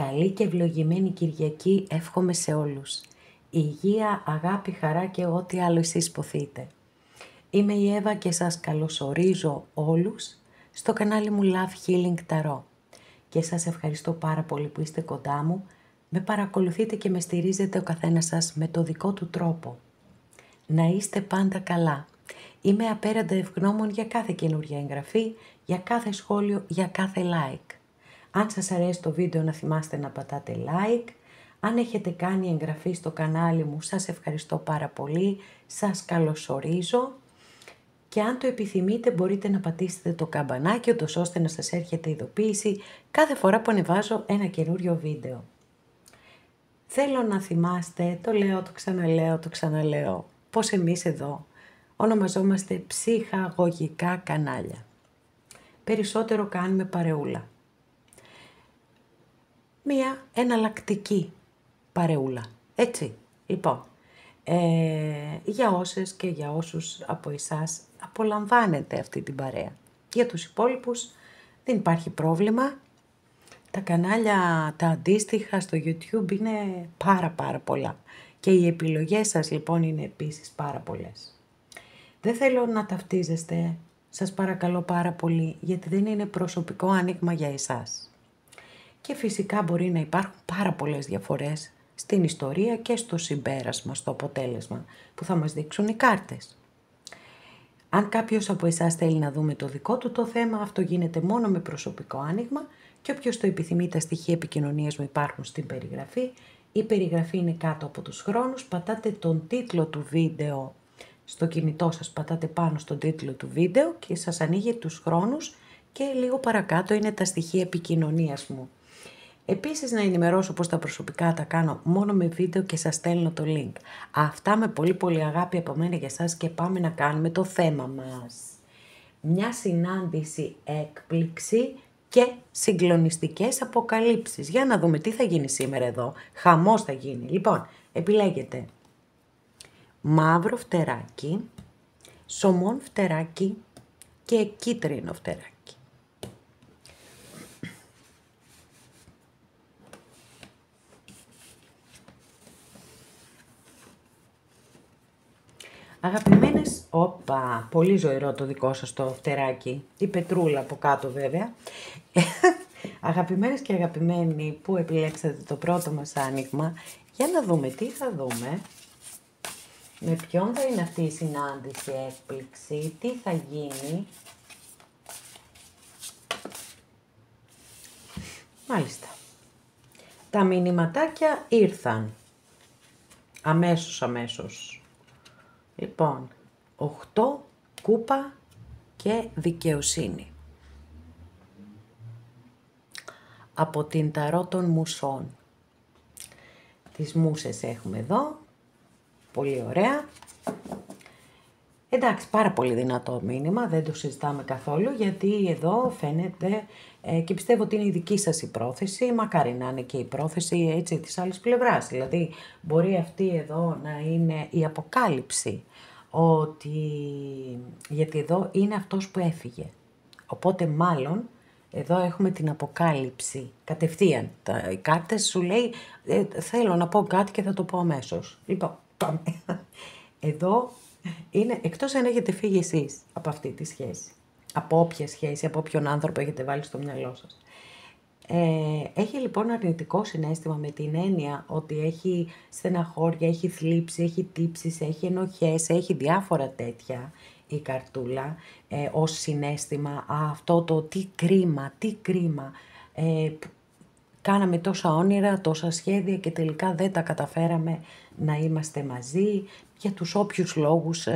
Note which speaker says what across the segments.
Speaker 1: Καλή και ευλογημένη Κυριακή εύχομαι σε όλους. Υγεία, αγάπη, χαρά και ό,τι άλλο εσείς ποθείτε. Είμαι η Εύα και σας καλωσορίζω όλους στο κανάλι μου Love Healing Tarot. Και σας ευχαριστώ πάρα πολύ που είστε κοντά μου, με παρακολουθείτε και με στηρίζετε ο καθένας σας με το δικό του τρόπο. Να είστε πάντα καλά. Είμαι απέραντα ευγνώμων για κάθε καινούργια εγγραφή, για κάθε σχόλιο, για κάθε like. Αν σας αρέσει το βίντεο να θυμάστε να πατάτε like. Αν έχετε κάνει εγγραφή στο κανάλι μου, σας ευχαριστώ πάρα πολύ. Σας καλωσορίζω. Και αν το επιθυμείτε μπορείτε να πατήσετε το καμπανάκι, ώστε να σας έρχεται ειδοποίηση κάθε φορά που ανεβάζω ένα καινούριο βίντεο. Θέλω να θυμάστε, το λέω, το ξαναλέω, πως εμείς εδώ ονομαζόμαστε ψυχαγωγικά κανάλια. Περισσότερο κάνουμε παρεούλα. Μία εναλλακτική παρεούλα, έτσι. Λοιπόν, για όσες και για όσους από εσάς απολαμβάνετε αυτή την παρέα. Για τους υπόλοιπους δεν υπάρχει πρόβλημα. Τα κανάλια, τα αντίστοιχα στο YouTube είναι πάρα πολλά. Και οι επιλογές σας λοιπόν είναι επίσης πάρα πολλές. Δεν θέλω να ταυτίζεστε, σας παρακαλώ πάρα πολύ, γιατί δεν είναι προσωπικό άνοιγμα για εσάς. Και φυσικά μπορεί να υπάρχουν πάρα πολλές διαφορές στην ιστορία και στο συμπέρασμα, στο αποτέλεσμα που θα μας δείξουν οι κάρτες. Αν κάποιος από εσάς θέλει να δούμε το δικό του το θέμα, αυτό γίνεται μόνο με προσωπικό άνοιγμα και όποιος το επιθυμεί, τα στοιχεία επικοινωνίας μου υπάρχουν στην περιγραφή. Η περιγραφή είναι κάτω από τους χρόνους, πατάτε τον τίτλο του βίντεο στο κινητό σας, πατάτε πάνω στον τίτλο του βίντεο και σας ανοίγει τους χρόνους και λίγο παρακάτω είναι τα στοιχεία επικοινωνίας μου. Επίσης να ενημερώσω πως τα προσωπικά τα κάνω μόνο με βίντεο και σας στέλνω το link. Αυτά με πολύ αγάπη από μένα για σας και πάμε να κάνουμε το θέμα μας. Μια συνάντηση έκπληξη και συγκλονιστικές αποκαλύψεις. Για να δούμε τι θα γίνει σήμερα εδώ. Χαμός θα γίνει. Λοιπόν, επιλέγετε μαύρο φτεράκι, σωμόν φτεράκι και κίτρινο φτεράκι. Αγαπημένες, πολύ ζωηρό το δικό σας το φτεράκι, η πετρούλα από κάτω βέβαια. Αγαπημένες και αγαπημένοι που επιλέξατε το πρώτο μας άνοιγμα, για να δούμε τι θα δούμε, με ποιον θα είναι αυτή η συνάντηση έκπληξη, τι θα γίνει. Μάλιστα, τα μηνυματάκια ήρθαν, αμέσως. Λοιπόν, 8 κούπα και δικαιοσύνη. Από την ταρό των μουσών. Τις μούσες έχουμε εδώ. Πολύ ωραία. Εντάξει, πάρα πολύ δυνατό μήνυμα, δεν το συζητάμε καθόλου, γιατί εδώ φαίνεται και πιστεύω ότι είναι η δική σας η πρόθεση, μακάρι να είναι και η πρόθεση έτσι της άλλης πλευράς. Δηλαδή μπορεί αυτή εδώ να είναι η αποκάλυψη, γιατί εδώ είναι αυτός που έφυγε. Οπότε μάλλον εδώ έχουμε την αποκάλυψη κατευθείαν. Οι κάρτες σου λέει θέλω να πω κάτι και θα το πω αμέσως. Λοιπόν, πάμε. Εδώ είναι, εκτός αν έχετε φύγει εσείς από αυτή τη σχέση, από όποια σχέση, από όποιον άνθρωπο έχετε βάλει στο μυαλό σας. Έχει λοιπόν αρνητικό συναίσθημα με την έννοια ότι έχει στεναχώρια, έχει θλίψη, έχει τύψεις, έχει ενοχές, έχει διάφορα τέτοια η καρτούλα ως συναίσθημα. Αυτό το τι κρίμα, κάναμε τόσα όνειρα, τόσα σχέδια και τελικά δεν τα καταφέραμε να είμαστε μαζί, για τους όποιους λόγους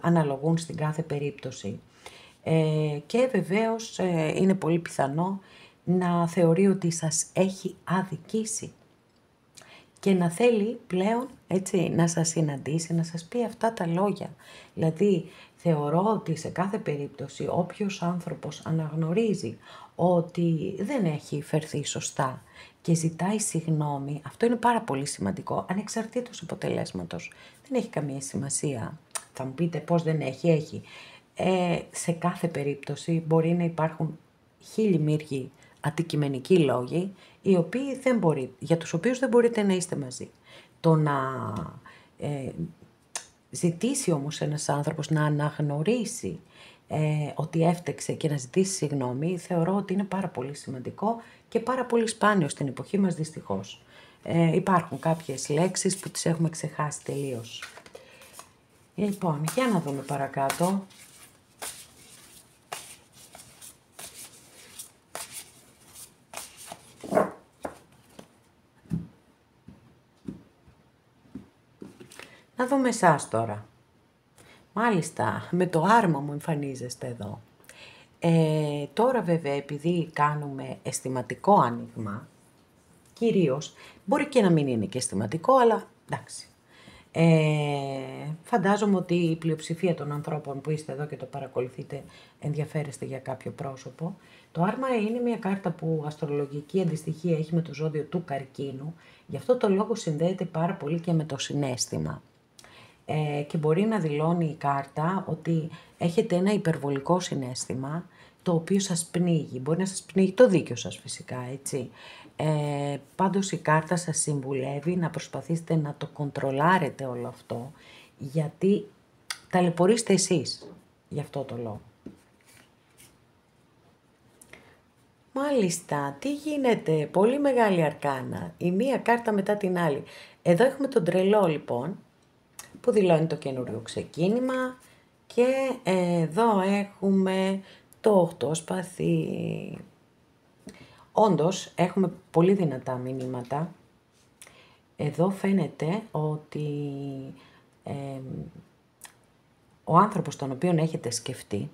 Speaker 1: αναλογούν στην κάθε περίπτωση. Και βεβαίως είναι πολύ πιθανό να θεωρεί ότι σας έχει αδικήσει και να θέλει πλέον έτσι να σας συναντήσει, να σας πει αυτά τα λόγια. Δηλαδή θεωρώ ότι σε κάθε περίπτωση όποιος άνθρωπος αναγνωρίζει ότι δεν έχει φερθεί σωστά και ζητάει συγγνώμη, αυτό είναι πάρα πολύ σημαντικό, ανεξαρτήτως αποτελέσματος. Δεν έχει καμία σημασία. Θα μου πείτε πώς δεν έχει. Σε κάθε περίπτωση μπορεί να υπάρχουν χίλιοι μύριοι αντικειμενικοί λόγοι, για τους οποίους δεν μπορείτε να είστε μαζί. Το να ζητήσει όμως ένας άνθρωπος να αναγνωρίσει ότι έφτεξε και να ζητήσει συγγνώμη, θεωρώ ότι είναι πάρα πολύ σημαντικό και πάρα πολύ σπάνιο στην εποχή μας, δυστυχώς. Υπάρχουν κάποιες λέξεις που τις έχουμε ξεχάσει τελείως. Λοιπόν, για να δούμε παρακάτω. Να δούμε εσάς τώρα. Μάλιστα, με το άρμα μου εμφανίζεστε εδώ. Τώρα βέβαια, επειδή κάνουμε αισθηματικό άνοιγμα, κυρίως, μπορεί και να μην είναι και αισθηματικό, αλλά εντάξει. Φαντάζομαι ότι η πλειοψηφία των ανθρώπων που είστε εδώ και το παρακολουθείτε ενδιαφέρεστε για κάποιο πρόσωπο. Το άρμα είναι μια κάρτα που αστρολογική αντιστοιχεία έχει με το ζώδιο του Καρκίνου, γι' αυτό το λόγο συνδέεται πάρα πολύ και με το συναίσθημα. Και μπορεί να δηλώνει η κάρτα ότι έχετε ένα υπερβολικό συναίσθημα το οποίο σας πνίγει. Μπορεί να σας πνίγει το δίκιο σας φυσικά, έτσι. Πάντως η κάρτα σας συμβουλεύει να προσπαθήσετε να το κοντρολάρετε όλο αυτό, γιατί ταλαιπωρείστε εσείς γι' αυτό το λόγο. Μάλιστα, τι γίνεται, πολύ μεγάλη αρκάνα, η μία κάρτα μετά την άλλη. Εδώ έχουμε τον τρελό λοιπόν, που δηλώνει το καινούριο ξεκίνημα, και εδώ έχουμε το 8 σπαθί. Όντως, έχουμε πολύ δυνατά μηνύματα. Εδώ φαίνεται ότι ο άνθρωπος τον οποίον έχετε σκεφτεί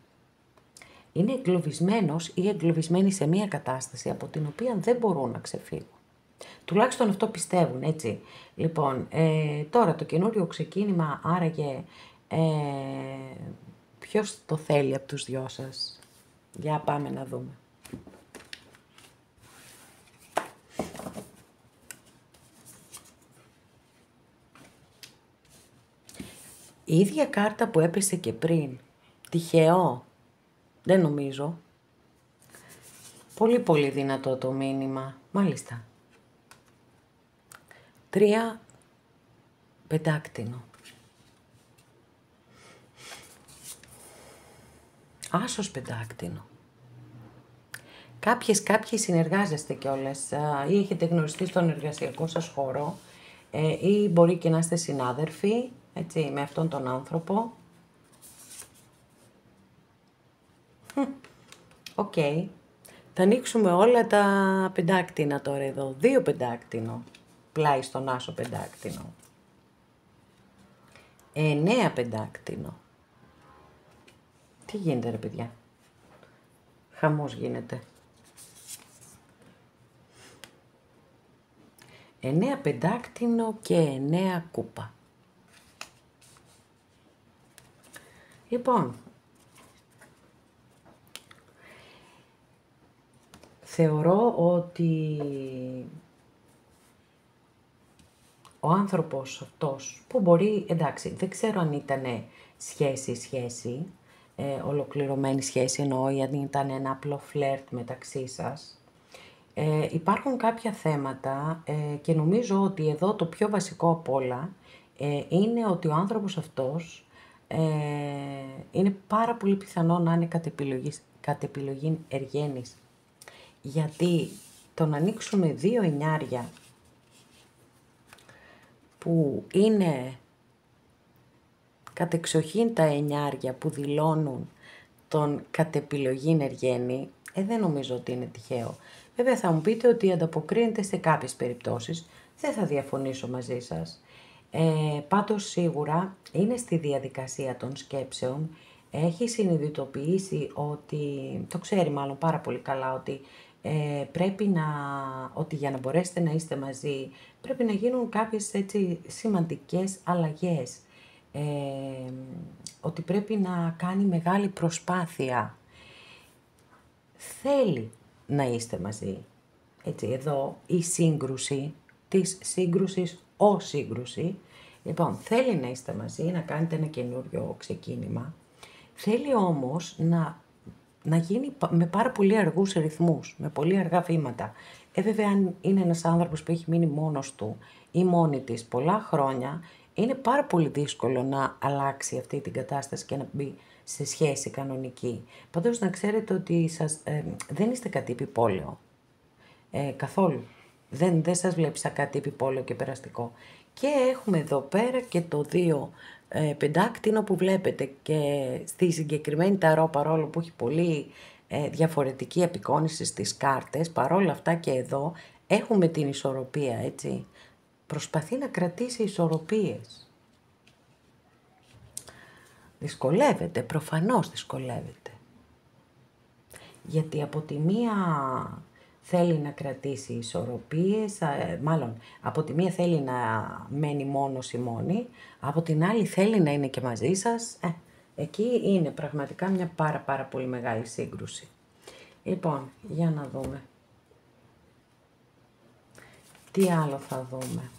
Speaker 1: είναι εγκλωβισμένος ή εγκλωβισμένη σε μία κατάσταση από την οποία δεν μπορούν να ξεφύγουν. Τουλάχιστον αυτό πιστεύουν, έτσι. Λοιπόν, τώρα το καινούριο ξεκίνημα, άραγε, ποιος το θέλει από τους δυο σας? Για πάμε να δούμε. Η ίδια κάρτα που έπεσε και πριν. Τυχαίο? Δεν νομίζω. Πολύ πολύ δυνατό το μήνυμα. Μάλιστα. 3 πεντάκτηνο. Άσος πεντάκτηνο. Κάποιοι συνεργάζεστε κιόλας ή έχετε γνωριστεί στον εργασιακό σας χώρο ή μπορεί και να είστε συνάδελφοι, έτσι, με αυτόν τον άνθρωπο. Οκ. Θα ανοίξουμε όλα τα πεντάκτηνα τώρα εδώ. 2 πεντάκτηνο. Πλάι στον άσο πεντάκτηνο. 9 πεντάκτηνο. Τι γίνεται ρε παιδιά? Χαμός γίνεται. 9 πεντάκτηνο και 9 κούπα. Λοιπόν, θεωρώ ότι ο άνθρωπος αυτός που μπορεί, εντάξει, δεν ξέρω αν ήταν σχέση, ολοκληρωμένη σχέση εννοώ, ή αν ήταν ένα απλό φλερτ μεταξύ σας. Υπάρχουν κάποια θέματα και νομίζω ότι εδώ το πιο βασικό απ' όλα είναι ότι ο άνθρωπος αυτός είναι πάρα πολύ πιθανό να είναι κατ' επιλογή εργένης. Γιατί το να ανοίξουμε 2 εννιάρια που είναι κατεξοχήν τα εννιάρια που δηλώνουν τον κατ' επιλογή εργένη, δεν νομίζω ότι είναι τυχαίο. Βέβαια θα μου πείτε ότι ανταποκρίνεται σε κάποιες περιπτώσεις, δεν θα διαφωνήσω μαζί σας. Πάντως σίγουρα είναι στη διαδικασία των σκέψεων, έχει συνειδητοποιήσει ότι, το ξέρει μάλλον πάρα πολύ καλά, ότι ότι για να μπορέσετε να είστε μαζί πρέπει να γίνουν κάποιες έτσι σημαντικές αλλαγές. Ότι πρέπει να κάνει μεγάλη προσπάθεια. Θέλει να είστε μαζί. Έτσι, εδώ η σύγκρουση της σύγκρουσης, σύγκρουση. Λοιπόν, θέλει να είστε μαζί, να κάνετε ένα καινούριο ξεκίνημα. Θέλει όμως να γίνει με πάρα πολύ αργούς ρυθμούς, με πολύ αργά βήματα. Βέβαια, αν είναι ένας άνθρωπος που έχει μείνει μόνος του ή μόνη της πολλά χρόνια, είναι πάρα πολύ δύσκολο να αλλάξει αυτή την κατάσταση και να μπει σε σχέση κανονική. Πάντως να ξέρετε ότι δεν είστε κάτι επιπόλαιο. Καθόλου. Δεν σας βλέπει σαν κάτι επιπόλαιο και περαστικό. Και έχουμε εδώ πέρα και το 2 πεντάκτηνο που βλέπετε και στη συγκεκριμένη ταρό, παρόλο που έχει πολύ διαφορετική απεικόνηση στις κάρτες, παρόλα αυτά και εδώ έχουμε την ισορροπία, έτσι. Προσπαθεί να κρατήσει ισορροπίες. Δυσκολεύεται, προφανώς δυσκολεύεται. Γιατί από τη μία θέλει να κρατήσει ισορροπίες, μάλλον από τη μία θέλει να μένει μόνος ή μόνη, από την άλλη θέλει να είναι και μαζί σας. Εκεί είναι πραγματικά μια πάρα πολύ μεγάλη σύγκρουση. Λοιπόν, για να δούμε. Τι άλλο θα δούμε.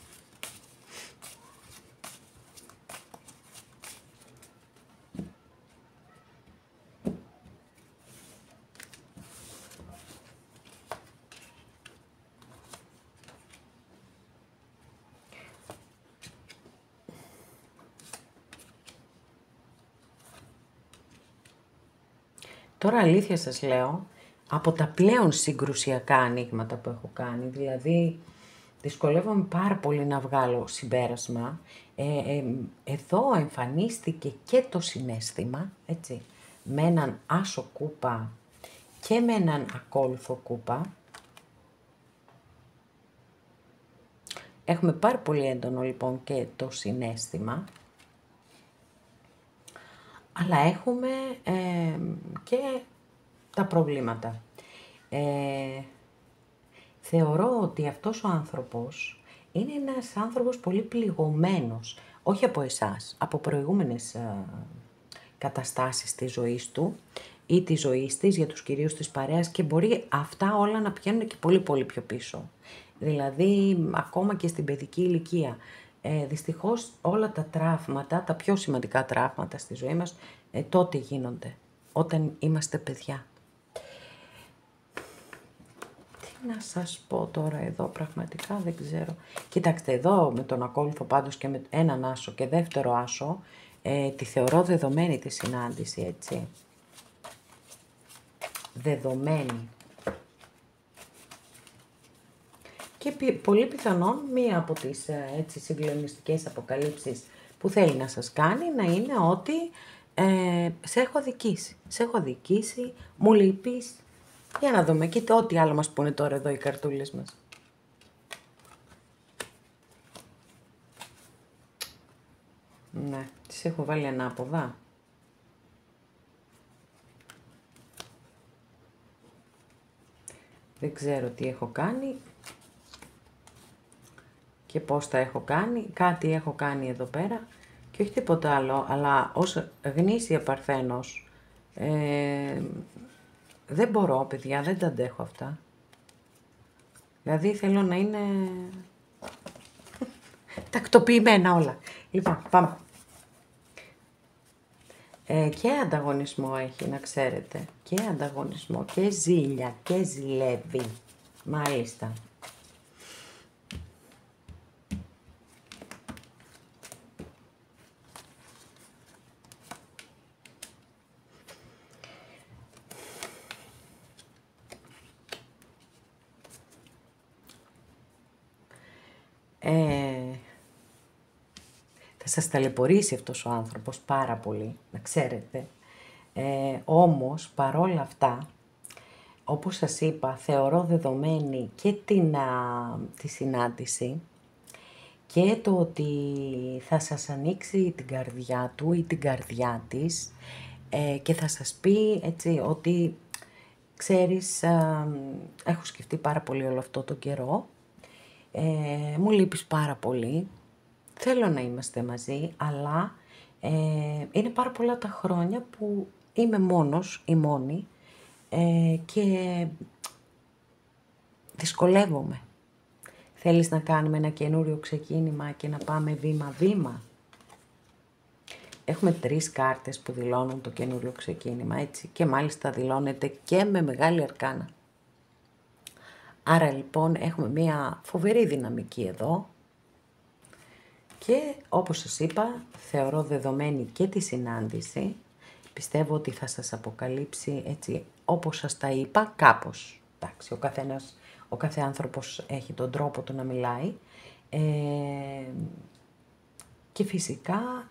Speaker 1: Τώρα αλήθεια σας λέω, από τα πλέον συγκρουσιακά ανοίγματα που έχω κάνει, δηλαδή δυσκολεύομαι πάρα πολύ να βγάλω συμπέρασμα, εδώ εμφανίστηκε και το συναίσθημα, έτσι, με έναν άσο κούπα και με έναν ακόλουθο κούπα. Έχουμε πάρα πολύ έντονο λοιπόν και το συναίσθημα. Αλλά έχουμε και τα προβλήματα. Θεωρώ ότι αυτός ο άνθρωπος είναι ένας άνθρωπος πολύ πληγωμένος, όχι από εσάς, από προηγούμενες καταστάσεις της ζωής του ή της ζωής της, για τους κυρίους της παρέας, και μπορεί αυτά όλα να πηγαίνουν και πολύ πιο πίσω. Δηλαδή, ακόμα και στην παιδική ηλικία. Δυστυχώς όλα τα τραύματα, τα πιο σημαντικά τραύματα στη ζωή μας, τότε γίνονται, όταν είμαστε παιδιά. Τι να σας πω τώρα εδώ, πραγματικά δεν ξέρω. Κοιτάξτε, εδώ με τον ακόλουθο πάντως και με έναν άσο και δεύτερο άσο, τη θεωρώ δεδομένη τη συνάντηση, έτσι. Δεδομένη. Και πολύ πιθανόν μία από τις έτσι συγκλονιστικές αποκαλύψεις που θέλει να σας κάνει να είναι ότι σε έχω δικήσει. Σε έχω δικήσει, μου λείπεις. Για να δούμε, κοίτα ό,τι άλλο μας πούνε τώρα εδώ οι καρτούλες μας. Ναι, τις έχω βάλει ανάποδα. Δεν ξέρω τι έχω κάνει και πώς τα έχω κάνει. Κάτι έχω κάνει εδώ πέρα και όχι τίποτα άλλο, αλλά ως γνήσια παρθένος δεν μπορώ, παιδιά, δεν τα αντέχω αυτά. Δηλαδή θέλω να είναι τακτοποιημένα όλα. Λοιπόν, πάμε. Και ανταγωνισμό έχει, να ξέρετε. Και ανταγωνισμό και ζήλια και ζηλεύει. Μάλιστα. Θα σας ταλαιπωρήσει αυτός ο άνθρωπος πάρα πολύ, να ξέρετε. Όμως, παρόλα αυτά, όπως σας είπα, θεωρώ δεδομένη και τη συνάντηση και το ότι θα σας ανοίξει την καρδιά του ή την καρδιά της και θα σας πει, έτσι, ότι ξέρεις, έχω σκεφτεί πάρα πολύ όλο αυτό το καιρό, μου λείπεις πάρα πολύ, θέλω να είμαστε μαζί, αλλά είναι πάρα πολλά τα χρόνια που είμαι μόνος ή μόνη και δυσκολεύομαι. Θέλεις να κάνουμε ένα καινούριο ξεκίνημα και να πάμε βήμα-βήμα. Έχουμε 3 κάρτες που δηλώνουν το καινούριο ξεκίνημα, έτσι, και μάλιστα δηλώνεται και με μεγάλη αρκάνα. Άρα λοιπόν έχουμε μία φοβερή δυναμική εδώ και όπως σας είπα θεωρώ δεδομένη και τη συνάντηση. Πιστεύω ότι θα σας αποκαλύψει έτσι όπως σας τα είπα κάπως. Εντάξει, ο κάθε άνθρωπος έχει τον τρόπο του να μιλάει. Και φυσικά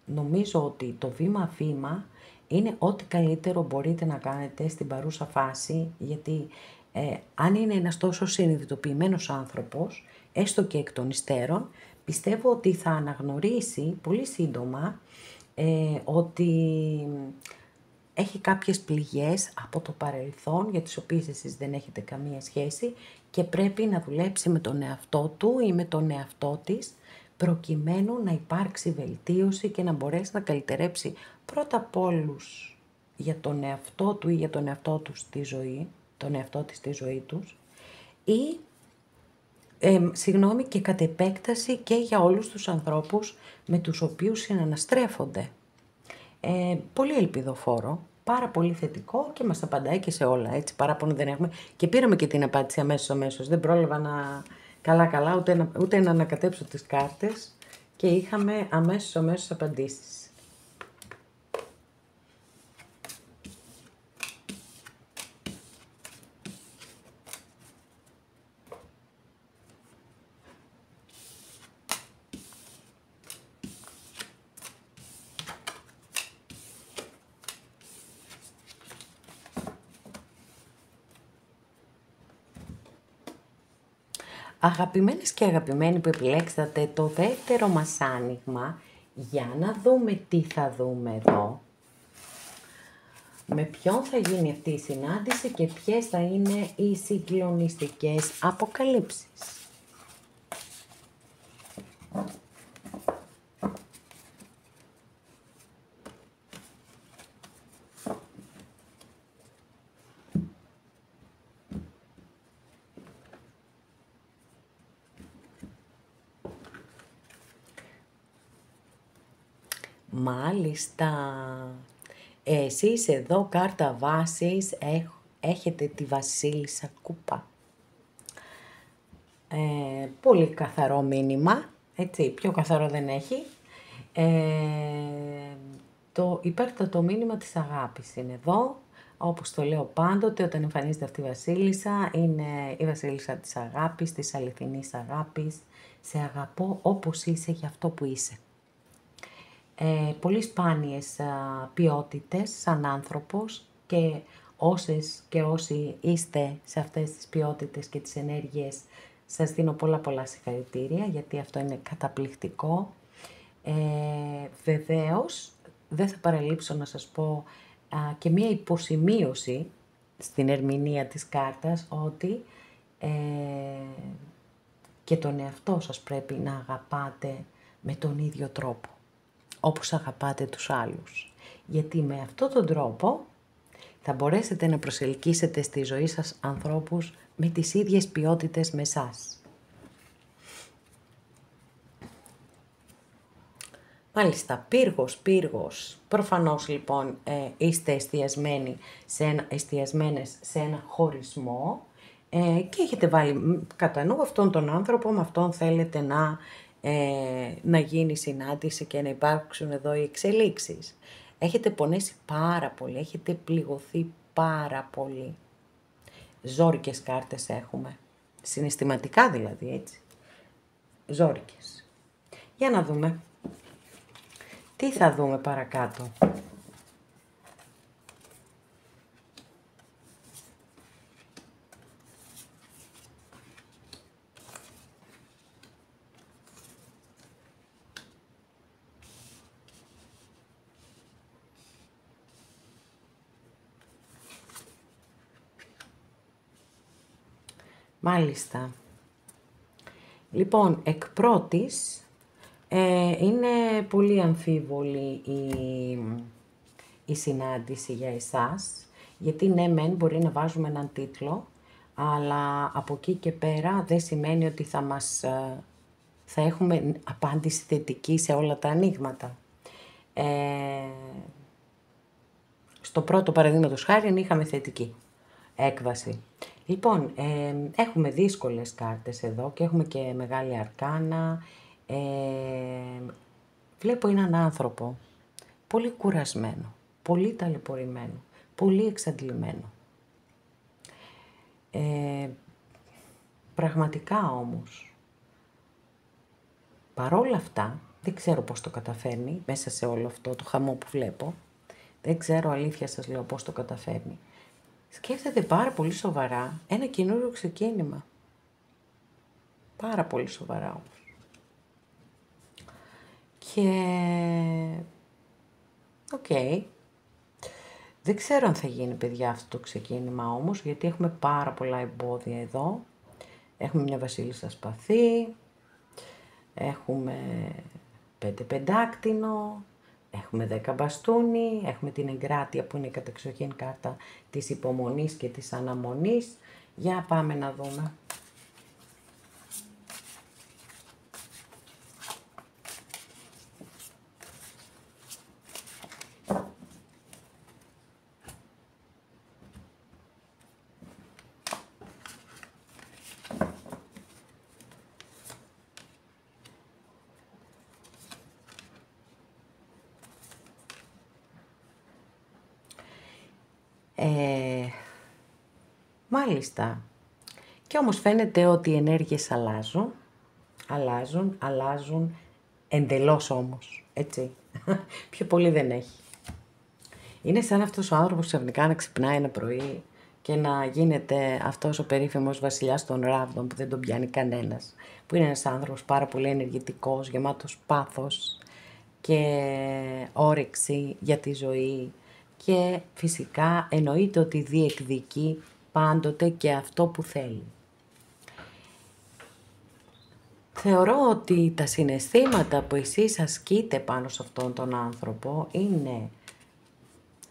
Speaker 1: νομίζω ότι το βήμα-βήμα είναι ό,τι καλύτερο μπορείτε να κάνετε στην παρούσα φάση, γιατί αν είναι ένας τόσο συνειδητοποιημένος άνθρωπος, έστω και εκ των υστέρων, πιστεύω ότι θα αναγνωρίσει πολύ σύντομα ότι έχει κάποιες πληγές από το παρελθόν, για τις οποίες εσείς δεν έχετε καμία σχέση και πρέπει να δουλέψει με τον εαυτό του ή με τον εαυτό της, προκειμένου να υπάρξει βελτίωση και να μπορέσει να καλυτερέψει πρώτα απ' όλους για τον εαυτό του ή για τον εαυτό του στη ζωή, τον εαυτό της στη ζωή τους, ή και κατ' επέκταση και για όλους τους ανθρώπους με τους οποίους συναναστρέφονται. Πολύ ελπιδοφόρο, πάρα πολύ θετικό και μας απαντάει και σε όλα, έτσι, παράπονο δεν έχουμε. Και πήραμε και την απάντηση αμέσως, δεν πρόλαβα να καλά, ούτε να ανακατέψω τις κάρτες και είχαμε αμέσως απαντήσεις. Αγαπημένες και αγαπημένοι που επιλέξατε το δεύτερο μας άνοιγμα, για να δούμε τι θα δούμε εδώ. Με ποιον θα γίνει αυτή η συνάντηση και ποιες θα είναι οι συγκλονιστικές αποκαλύψεις. Μάλιστα, εσείς εδώ κάρτα βάσης έχετε τη Βασίλισσα Κούπα. Πολύ καθαρό μήνυμα, έτσι, πιο καθαρό δεν έχει. Το υπέρτατο μήνυμα της αγάπης είναι εδώ. Όπως το λέω πάντοτε, όταν εμφανίζεται αυτή η Βασίλισσα, είναι η Βασίλισσα της αγάπης, της αληθινής αγάπης. Σε αγαπώ όπως είσαι για αυτό που είσαι. Πολύ σπάνιες ποιότητες σαν άνθρωπος και όσες και όσοι είστε σε αυτές τις ποιότητες και τις ενέργειες, σας δίνω πολλά συγχαρητήρια, γιατί αυτό είναι καταπληκτικό. Βεβαίως, δεν θα παραλείψω να σας πω και μία υποσημείωση στην ερμηνεία της κάρτας, ότι και τον εαυτό σας πρέπει να αγαπάτε με τον ίδιο τρόπο, όπως αγαπάτε τους άλλους. Γιατί με αυτόν τον τρόπο θα μπορέσετε να προσελκύσετε στη ζωή σας ανθρώπους με τις ίδιες ποιότητες με εσάς. Μάλιστα, πύργος. Προφανώς λοιπόν είστε εστιασμένες σε ένα χωρισμό και έχετε βάλει κατά νου αυτόν τον άνθρωπο, με αυτόν θέλετε να γίνει συνάντηση και να υπάρξουν εδώ οι εξελίξεις. Έχετε πονέσει πάρα πολύ, έχετε πληγωθεί πάρα πολύ. Ζόρικες κάρτες έχουμε, συναισθηματικά δηλαδή, έτσι. Ζόρικες. Για να δούμε. Τι θα δούμε παρακάτω. Μάλιστα. Λοιπόν, εκ πρώτης, είναι πολύ αμφίβολη η συνάντηση για εσάς, γιατί ναι μεν μπορεί να βάζουμε έναν τίτλο, αλλά από εκεί και πέρα δεν σημαίνει ότι θα έχουμε απάντηση θετική σε όλα τα ανοίγματα. Στο πρώτο παραδείγματος χάρη είχαμε θετική έκβαση. Λοιπόν, έχουμε δύσκολες κάρτες εδώ και έχουμε και μεγάλη αρκάνα. Βλέπω έναν άνθρωπο πολύ κουρασμένο, πολύ ταλαιπωρημένο, πολύ εξαντλημένο. Πραγματικά όμως, παρόλα αυτά, δεν ξέρω πώς το καταφέρνει μέσα σε όλο αυτό το χαμό που βλέπω. Δεν ξέρω, αλήθεια σας λέω, πώς το καταφέρνει. Σκέφτεται πάρα πολύ σοβαρά ένα καινούριο ξεκίνημα. Πάρα πολύ σοβαρά όμως. Και... οκ. Δεν ξέρω αν θα γίνει, παιδιά, αυτό το ξεκίνημα όμως, γιατί έχουμε πάρα πολλά εμπόδια εδώ. Έχουμε μια βασίλισσα σπαθί, έχουμε 5 πεντάκτηνο, έχουμε 10 μπαστούνι, έχουμε την εγκράτεια που είναι η κατεξοχήν κάρτα της υπομονής και της αναμονής. Για πάμε να δούμε. Μάλιστα. Και όμως φαίνεται ότι οι ενέργειες αλλάζουν εντελώς όμως, έτσι. Πιο πολύ δεν έχει. Είναι σαν αυτός ο άνθρωπος ξαφνικά να ξυπνάει ένα πρωί και να γίνεται αυτός ο περίφημος βασιλιάς των ράβδων που δεν τον πιάνει κανένας. Που είναι ένας άνθρωπος πάρα πολύ ενεργητικός, γεμάτος πάθος και όρεξη για τη ζωή. Και φυσικά εννοείται ότι διεκδικεί πάντοτε και αυτό που θέλει. Θεωρώ ότι τα συναισθήματα που εσείς ασκείτε πάνω σε αυτόν τον άνθρωπο είναι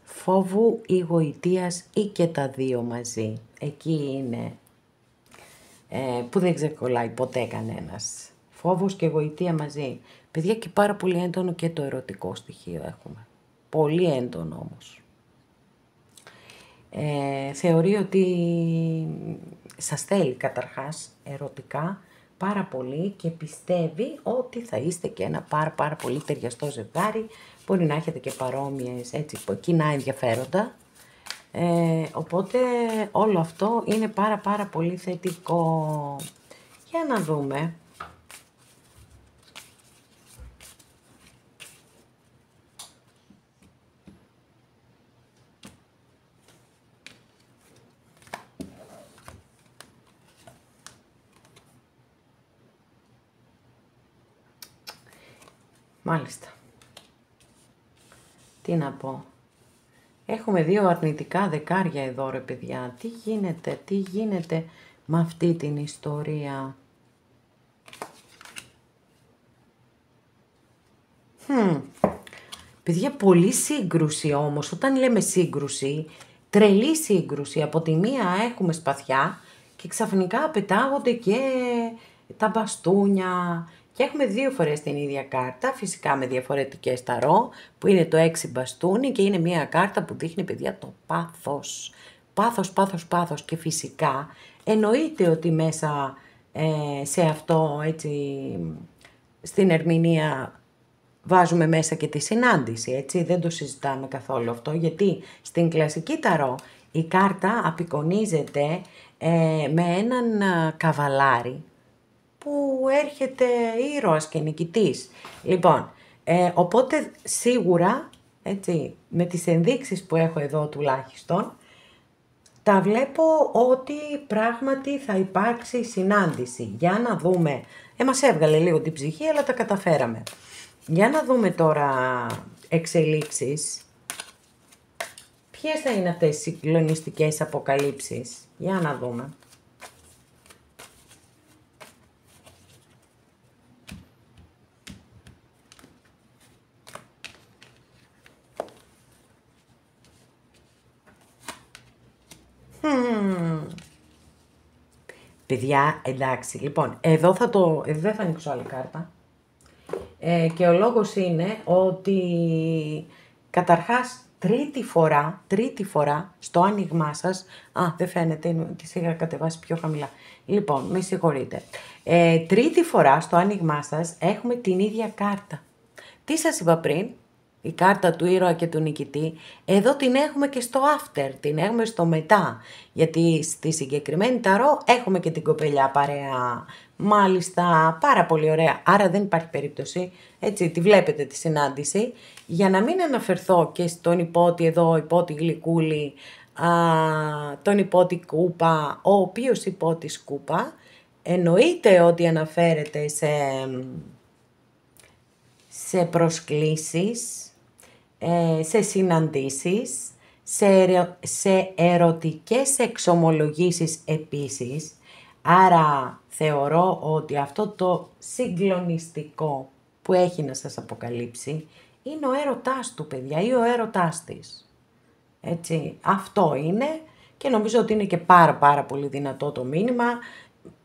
Speaker 1: φόβου ή γοητείας ή και τα δύο μαζί. Εκεί είναι που δεν ξεκολλάει ποτέ κανένας. Φόβος και γοητεία μαζί. Παιδιά, και πάρα πολύ έντονο και το ερωτικό στοιχείο έχουμε. Πολύ έντονο όμως. Θεωρεί ότι σας θέλει καταρχάς ερωτικά πάρα πολύ και πιστεύει ότι θα είστε και ένα πάρα πολύ ταιριαστό ζευγάρι. Μπορεί να έχετε και παρόμοιες, έτσι, κοινά ενδιαφέροντα. Οπότε όλο αυτό είναι πάρα πολύ θετικό. Για να δούμε. Μάλιστα. Τι να πω. Έχουμε 2 αρνητικά δεκάρια εδώ, ρε παιδιά. Τι γίνεται με αυτή την ιστορία. Παιδιά, πολύ σύγκρουση όμως. Όταν λέμε σύγκρουση, τρελή σύγκρουση. Από τη μία έχουμε σπαθιά και ξαφνικά πετάγονται και τα μπαστούνια. Και έχουμε 2 φορές την ίδια κάρτα, φυσικά με διαφορετικές ταρό, που είναι το 6 μπαστούνι και είναι μια κάρτα που δείχνει, παιδιά, το πάθος. Πάθος και φυσικά εννοείται ότι μέσα σε αυτό, έτσι, στην ερμηνεία βάζουμε μέσα και τη συνάντηση, έτσι, δεν το συζητάμε καθόλου αυτό, γιατί στην κλασική ταρό η κάρτα απεικονίζεται με έναν καβαλάρι, που έρχεται ήρωας και νικητής. Λοιπόν, οπότε σίγουρα, έτσι, με τις ενδείξεις που έχω εδώ τουλάχιστον, τα βλέπω ότι πράγματι θα υπάρξει συνάντηση. Για να δούμε, μας έβγαλε λίγο την ψυχή, αλλά τα καταφέραμε. Για να δούμε τώρα εξελίξεις. Ποιες θα είναι αυτές οι συγκλονιστικές αποκαλύψεις. Για να δούμε. Παιδιά, εντάξει, λοιπόν, εδώ δεν θα ανοίξω άλλη κάρτα. Και ο λόγος είναι ότι καταρχάς τρίτη φορά στο άνοιγμά σας, δεν φαίνεται, τις είχα κατεβάσει πιο χαμηλά. Λοιπόν, με συγχωρείτε. Τρίτη φορά στο άνοιγμά σας έχουμε την ίδια κάρτα. Τι σας είπα πριν, η κάρτα του ήρωα και του νικητή, εδώ την έχουμε και στο after, την έχουμε στο μετά, γιατί στη συγκεκριμένη ταρό έχουμε και την κοπελιά παρέα, μάλιστα πάρα πολύ ωραία, άρα δεν υπάρχει περίπτωση, έτσι τη βλέπετε τη συνάντηση, για να μην αναφερθώ και στον υπότι εδώ, υπότι γλυκούλη, τον υπότι κούπα, ο οποίος υπότι σκούπα, εννοείται ότι αναφέρεται σε προσκλήσεις, σε συναντήσεις, σε ερωτικές εξομολογήσεις επίσης. Άρα θεωρώ ότι αυτό το συγκλονιστικό που έχει να σας αποκαλύψει είναι ο έρωτάς του, παιδιά, ή ο έρωτάς της. Έτσι, αυτό είναι και νομίζω ότι είναι και πάρα πολύ δυνατό το μήνυμα.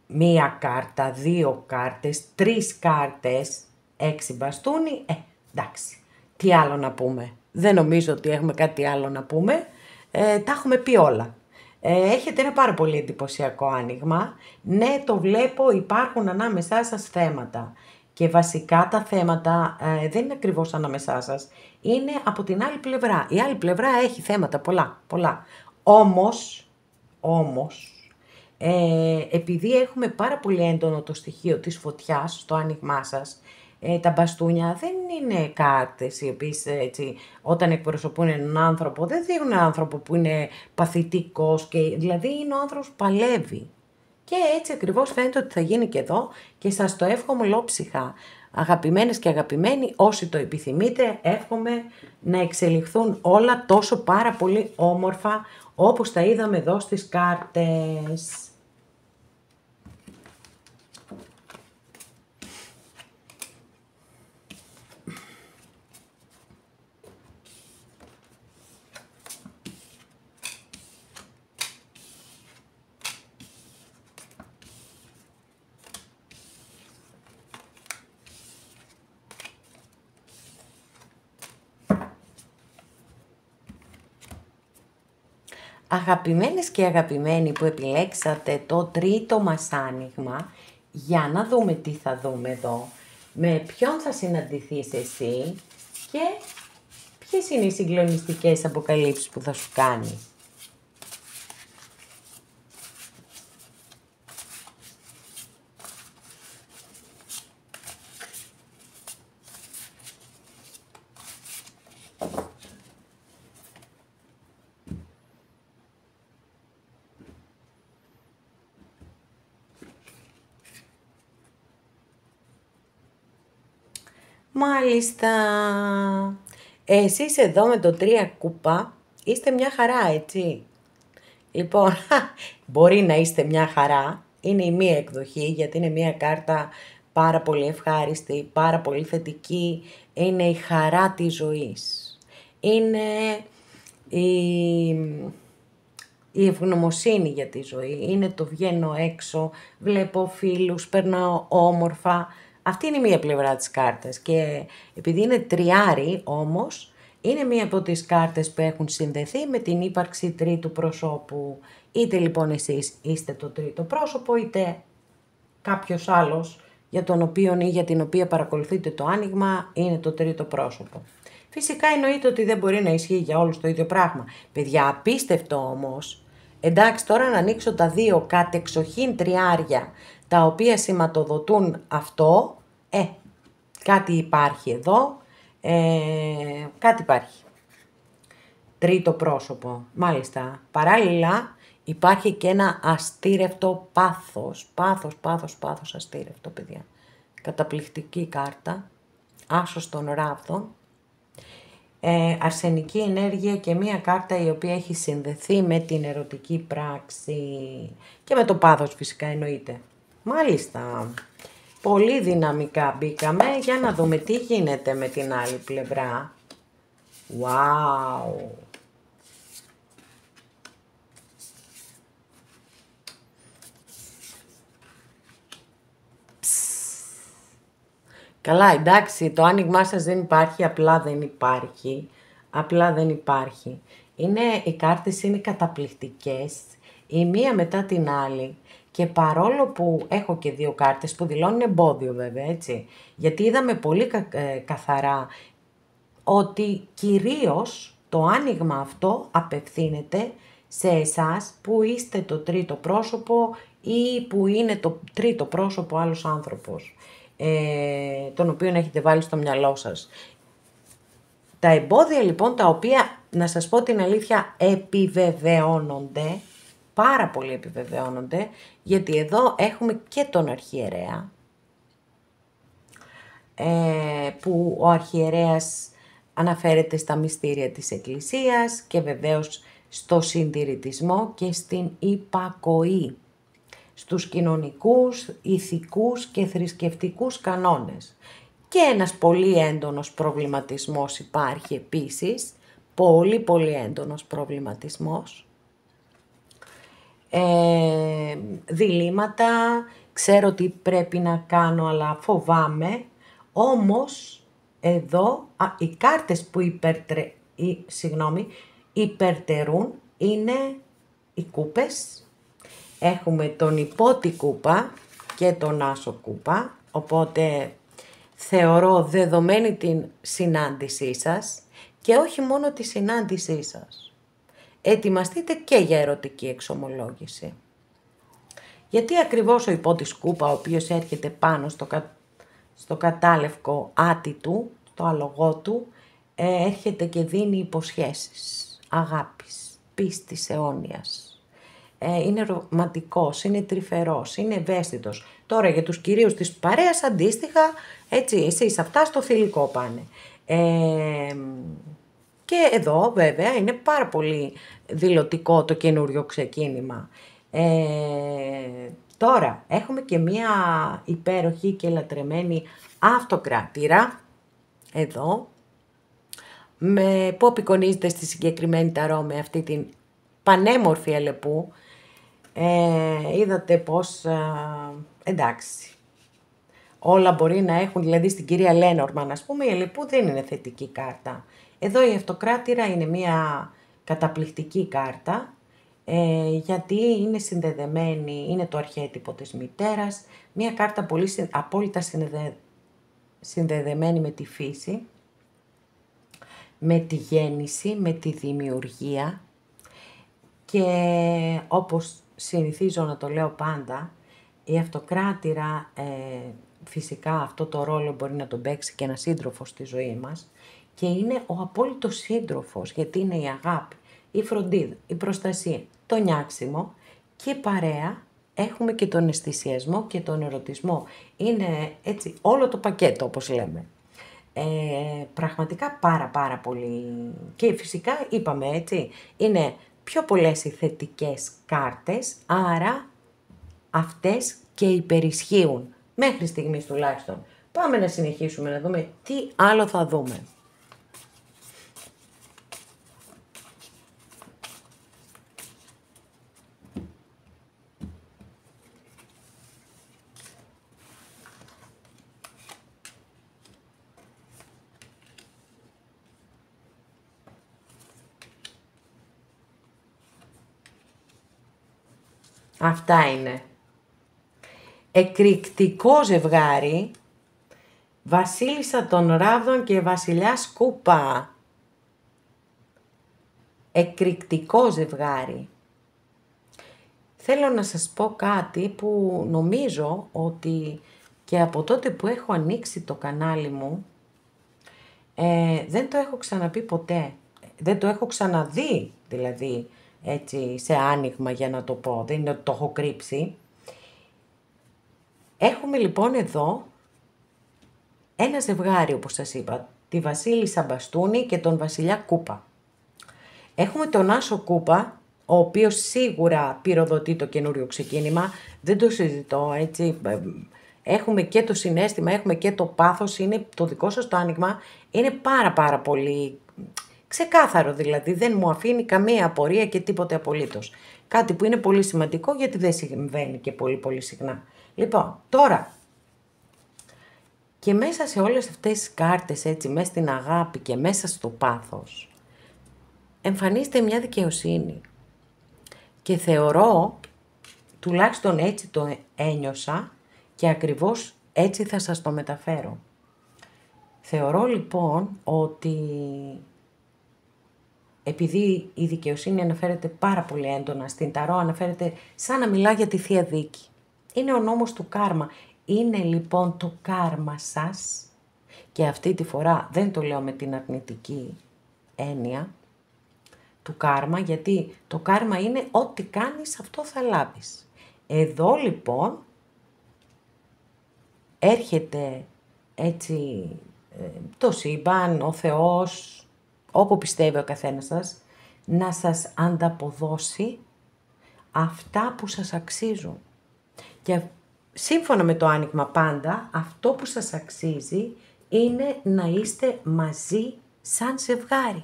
Speaker 1: Μία κάρτα, 2 κάρτες, 3 κάρτες, 6 μπαστούνι, εντάξει, τι άλλο να πούμε. Δεν νομίζω ότι έχουμε κάτι άλλο να πούμε, τα έχουμε πει όλα. Έχετε ένα πάρα πολύ εντυπωσιακό άνοιγμα. Ναι, το βλέπω, υπάρχουν ανάμεσά σας θέματα. Και βασικά τα θέματα δεν είναι ακριβώς ανάμεσά σας, είναι από την άλλη πλευρά. Η άλλη πλευρά έχει θέματα πολλά. Όμως, επειδή έχουμε πάρα πολύ έντονο το στοιχείο της φωτιάς στο άνοιγμά σας, τα μπαστούνια δεν είναι κάρτες οι οποίες έτσι, όταν εκπροσωπούν έναν άνθρωπο, δεν δείχνουν έναν άνθρωπο που είναι παθητικός, δηλαδή είναι ο άνθρωπος που παλεύει. Και έτσι ακριβώς φαίνεται ότι θα γίνει και εδώ και σας το εύχομαι ολόψυχα. Αγαπημένες και αγαπημένοι, όσοι το επιθυμείτε, εύχομαι να εξελιχθούν όλα τόσο πάρα πολύ όμορφα όπως τα είδαμε εδώ στις κάρτες. Αγαπημένες και αγαπημένοι που επιλέξατε το τρίτο μας άνοιγμα, για να δούμε τι θα δούμε εδώ, με ποιον θα συναντηθείς εσύ και ποιες είναι οι συγκλονιστικές αποκαλύψεις που θα σου κάνει. Μάλιστα. Εσείς εδώ με το 3 κούπα είστε μια χαρά, έτσι. Λοιπόν, μπορεί να είστε μια χαρά. Είναι η μία εκδοχή, γιατί είναι μια κάρτα πάρα πολύ ευχάριστη, πάρα πολύ θετική. Είναι η χαρά της ζωής. Είναι η ευγνωμοσύνη για τη ζωή. Είναι το βγαίνω έξω, βλέπω φίλους, περνάω όμορφα. Αυτή είναι η μία πλευρά της κάρτας και επειδή είναι τριάρι όμως, είναι μία από τις κάρτες που έχουν συνδεθεί με την ύπαρξη τρίτου προσώπου. Είτε λοιπόν εσείς είστε το τρίτο πρόσωπο, είτε κάποιος άλλος για τον οποίο ή για την οποία παρακολουθείτε το άνοιγμα είναι το τρίτο πρόσωπο. Φυσικά εννοείται ότι δεν μπορεί να ισχύει για όλους το ίδιο πράγμα. Παιδιά, απίστευτο όμως. Εντάξει, τώρα να ανοίξω τα δύο κατεξοχήν τριάρια, τα οποία σηματοδοτούν αυτό, κάτι υπάρχει εδώ, κάτι υπάρχει. Τρίτο πρόσωπο, μάλιστα. Παράλληλα υπάρχει και ένα αστήρευτο πάθος αστήρευτο, παιδιά. Καταπληκτική κάρτα, άσος των ράβδων. Αρσενική ενέργεια και μία κάρτα η οποία έχει συνδεθεί με την ερωτική πράξη και με το πάθος φυσικά εννοείται. Μάλιστα, πολύ δυναμικά μπήκαμε, για να δούμε τι γίνεται με την άλλη πλευρά. Wow! Καλά, εντάξει, το άνοιγμά σας δεν υπάρχει, απλά δεν υπάρχει. Απλά δεν υπάρχει. Οι κάρτες είναι καταπληκτικές, η μία μετά την άλλη. Και παρόλο που έχω και δύο κάρτες που δηλώνουν εμπόδιο βέβαια, έτσι. Γιατί είδαμε πολύ καθαρά ότι κυρίως το άνοιγμα αυτό απευθύνεται σε εσάς που είστε το τρίτο πρόσωπο ή που είναι το τρίτο πρόσωπο άλλος άνθρωπος, τον οποίο έχετε βάλει στο μυαλό σας. Τα εμπόδια λοιπόν, τα οποία, να σας πω την αλήθεια, επιβεβαιώνονται, πάρα πολύ επιβεβαιώνονται, γιατί εδώ έχουμε και τον αρχιερέα, που ο αρχιερέας αναφέρεται στα μυστήρια της Εκκλησίας και βεβαίως στο συντηρητισμό και στην υπακοή, στους κοινωνικούς, ηθικούς και θρησκευτικούς κανόνες. Και ένας πολύ έντονος προβληματισμός υπάρχει επίσης, πολύ έντονος προβληματισμός. Διλήμματα, ξέρω τι πρέπει να κάνω αλλά φοβάμαι, όμως εδώ οι κάρτες που υπερτερούν είναι οι κούπες. Έχουμε τον υπότη κούπα και τον άσο κούπα, οπότε θεωρώ δεδομένη την συνάντησή σας και όχι μόνο τη συνάντησή σας. Ετοιμαστείτε και για ερωτική εξομολόγηση. Γιατί ακριβώς ο υπότης κούπα, ο οποίος έρχεται πάνω στο κατάλευκο άτι του, το άλογό του, έρχεται και δίνει υποσχέσεις αγάπης, πίστης αιώνιας. Είναι ρομαντικός, είναι τρυφερός, είναι ευαίσθητος. Τώρα για τους κυρίους της παρέας αντίστοιχα, έτσι, εσείς αυτά στο θηλυκό πάνε. Και εδώ βέβαια είναι πάρα πολύ δηλωτικό το καινούριο ξεκίνημα. Τώρα έχουμε και μία υπέροχη και λατρεμένη αυτοκράτηρα, εδώ, που απεικονίζεται στη συγκεκριμένη ταρό με αυτή την πανέμορφη Αλεπού. Είδατε πως, εντάξει, όλα μπορεί να έχουν, δηλαδή στην κυρία Λένορμαν, ας πούμε, η Αλεπού δεν είναι θετική κάρτα. Εδώ η αυτοκράτηρα είναι μια καταπληκτική κάρτα, γιατί είναι συνδεδεμένη, είναι το αρχέτυπο της μητέρας, μια κάρτα πολύ απόλυτα συνδεδεμένη με τη φύση, με τη γέννηση, με τη δημιουργία, και όπως συνηθίζω να το λέω πάντα, η αυτοκράτηρα, φυσικά αυτό το ρόλο μπορεί να τον παίξει και ένα σύντροφος στη ζωή μας, και είναι ο απόλυτος σύντροφος, γιατί είναι η αγάπη, η φροντίδα, η προστασία, το νιάξιμο και παρέα. Έχουμε και τον αισθησιασμό και τον ερωτισμό. Είναι έτσι όλο το πακέτο, όπως λέμε. Πραγματικά πάρα πολύ. Και φυσικά είπαμε, έτσι, είναι πιο πολλές οι θετικές κάρτες, άρα αυτές και υπερισχύουν μέχρι στιγμής τουλάχιστον. Πάμε να συνεχίσουμε να δούμε τι άλλο θα δούμε. Αυτά είναι. Εκρηκτικό ζευγάρι, βασίλισσα των ράβδων και βασιλιάς κούπα. Εκρηκτικό ζευγάρι. Θέλω να σας πω κάτι που νομίζω ότι και από τότε που έχω ανοίξει το κανάλι μου, δεν το έχω ξαναπεί ποτέ. Δεν το έχω ξαναδεί, δηλαδή, έτσι, σε άνοιγμα, για να το πω. Δεν είναι ότι το έχω κρύψει. Έχουμε λοιπόν εδώ ένα ζευγάρι, όπως σας είπα, τη βασίλισσα μπαστούνι και τον βασιλιά κούπα. Έχουμε τον άσο κούπα, ο οποίος σίγουρα πυροδοτεί το καινούριο ξεκίνημα, δεν το συζητώ, έτσι. Έχουμε και το συναίσθημα, έχουμε και το πάθος, είναι το δικό σας το άνοιγμα, είναι πάρα πολύ ξεκάθαρο, δηλαδή δεν μου αφήνει καμία απορία και τίποτε απολύτως. Κάτι που είναι πολύ σημαντικό, γιατί δεν συμβαίνει και πολύ συχνά. Λοιπόν, τώρα, Και μέσα σε όλες αυτές τις κάρτες, έτσι, μέσα στην αγάπη και μέσα στο πάθος, εμφανίζεται μια δικαιοσύνη. Και θεωρώ, τουλάχιστον έτσι το ένιωσα και ακριβώς έτσι θα σας το μεταφέρω. Θεωρώ λοιπόν ότι επειδή η δικαιοσύνη αναφέρεται πάρα πολύ έντονα στην Ταρό, αναφέρεται σαν να μιλά για τη Θεία Δίκη. Είναι ο νόμος του κάρμα. Είναι λοιπόν το κάρμα σας, και αυτή τη φορά δεν το λέω με την αρνητική έννοια του κάρμα, γιατί το κάρμα είναι ό,τι κάνεις αυτό θα λάβεις. Εδώ λοιπόν έρχεται έτσι το σύμπαν, ο Θεός, όπου πιστεύει ο καθένας σας, να σας ανταποδώσει αυτά που σας αξίζουν. Και σύμφωνα με το άνοιγμα πάντα, αυτό που σας αξίζει είναι να είστε μαζί σαν ζευγάρι.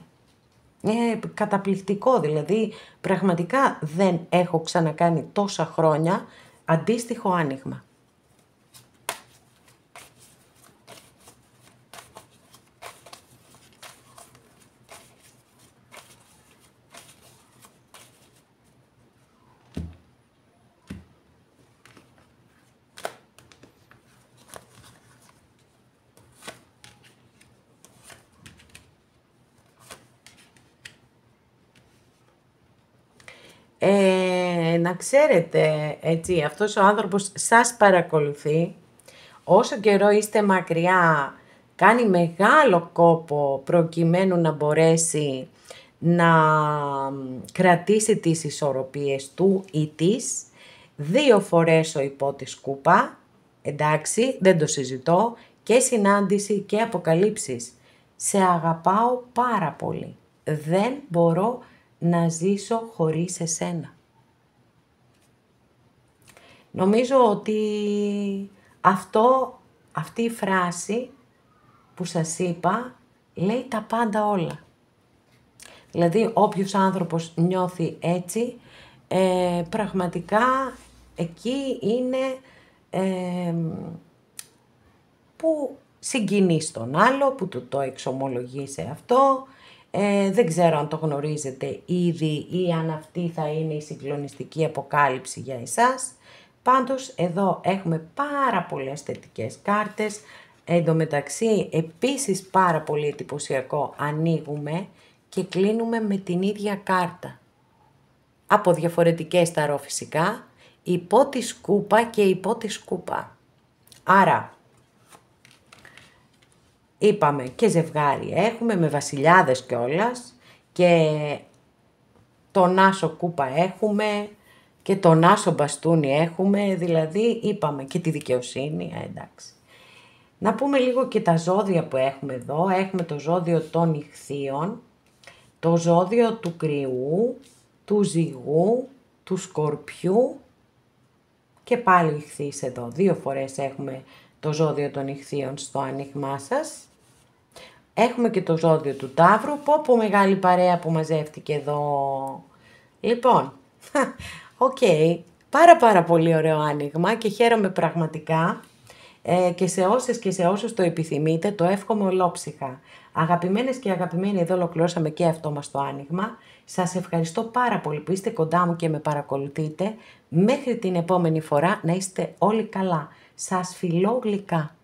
Speaker 1: Καταπληκτικό, δηλαδή πραγματικά δεν έχω ξανακάνει τόσα χρόνια αντίστοιχο άνοιγμα. Να ξέρετε, έτσι, αυτός ο άνθρωπος σας παρακολουθεί, όσο καιρό είστε μακριά, κάνει μεγάλο κόπο προκειμένου να μπορέσει να κρατήσει τις ισορροπίες του ή της. 2 φορές ο υπότης κούπα, εντάξει, δεν το συζητώ, και συνάντηση και αποκαλύψεις. Σε αγαπάω πάρα πολύ. Δεν μπορώ να ζήσω χωρίς εσένα. Νομίζω ότι αυτή η φράση που σας είπα λέει τα πάντα όλα. Δηλαδή όποιος άνθρωπος νιώθει έτσι, πραγματικά εκεί είναι που συγκινεί στον άλλο, που του το εξομολογεί σε αυτό. Δεν ξέρω αν το γνωρίζετε ήδη ή αν αυτή θα είναι η συγκλονιστική αποκάλυψη για εσάς. Πάντως εδώ έχουμε πάρα πολλές θετικές κάρτες. Εν τω μεταξύ επίσης πάρα πολύ εντυπωσιακό, ανοίγουμε και κλείνουμε με την ίδια κάρτα. Από διαφορετικές ταρό φυσικά, υπό τη σκούπα και υπό τη σκούπα. Άρα είπαμε και ζευγάρι έχουμε με βασιλιάδες κιόλας, και τον άσο κούπα έχουμε και τον άσο μπαστούνι έχουμε, δηλαδή είπαμε και τη δικαιοσύνη, εντάξει. Να πούμε λίγο και τα ζώδια που έχουμε εδώ. Έχουμε το ζώδιο των Ιχθύων, το ζώδιο του Κρυού, του Ζυγού, του Σκορπιού και πάλι Ιχθύς εδώ. 2 φορές έχουμε το ζώδιο των Ιχθύων στο άνοιγμά σας. Έχουμε και το ζώδιο του Ταύρου. Πω μεγάλη παρέα που μαζεύτηκε εδώ. Λοιπόν, πάρα πολύ ωραίο άνοιγμα και χαίρομαι πραγματικά, και σε όσες και σε όσους το επιθυμείτε, το εύχομαι ολόψυχα. Αγαπημένες και αγαπημένοι, εδώ ολοκληρώσαμε και αυτό μας το άνοιγμα. Σας ευχαριστώ πάρα πολύ που είστε κοντά μου και με παρακολουθείτε. Μέχρι την επόμενη φορά να είστε όλοι καλά. Σας φιλώ γλυκά.